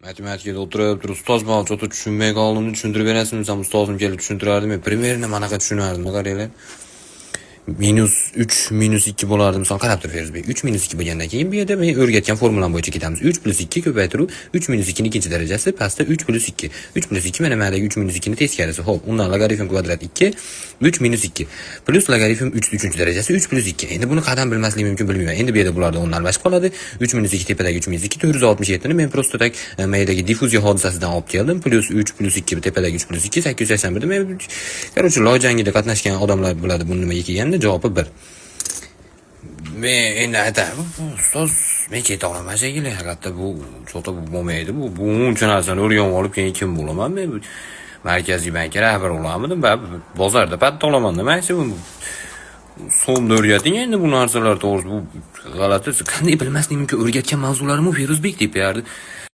Matematikada o'tirib turib ustoz bana cho'ta tushunmay qoldim, tushuntirib berasizmi? Sen ustozim kelib tushuntirardi, men primerini manaqa tushunardim, qaranglar. Minus 3 minus 2 bo'lardi. Misol qarab tur Feruzbek. 3 minus 2 bo'lgandan keyin bu yerda men o'rgatgan formulam bo'yicha ketamiz. 3 plus 2 ko'paytiruv 3 minus 2 ning ikkinchi darajasi, pastda 3 plus 2. 3 plus 2 mana mendagi 3 minus 2 ning teskarisi. Xo'p, undan logaritm kvadrat 2, 3 minus 2 plus logaritm 3 ning 3 darajasi 3 plus 2. Endi buni qadam bilmaslik mumkin, bilmayman. Endi bu yerda bulardan o'ndan almashib qoladi. 3 minus 2 tepadagi 3 minus 2 467 ni men prosta tak maydagi diffuziya hodisasidan olib keldim. Plus 3 plus 2 tepadagi 3 plus 2 881 da men короче loy jangida qatnashgan odamlar biladi buni nimaga kelganini. Javobi 1. Men endi aytaman, ustoz, men keta olaman shekilli, haqiqatda bu cho'ta bo'lmaydi. Bu uncha narsani o'rganib olib keyin kim bo'laman men? Markaziy bankka rahbar bo'larmidim, bozorda patta olaman demakchi bu. So'mda o'rgating endi bu narsalar to'g'risida, bu g'alati. Qanday bilmaslik mumkin, o'rgatgan mavzularim Feruzbek deb berdi.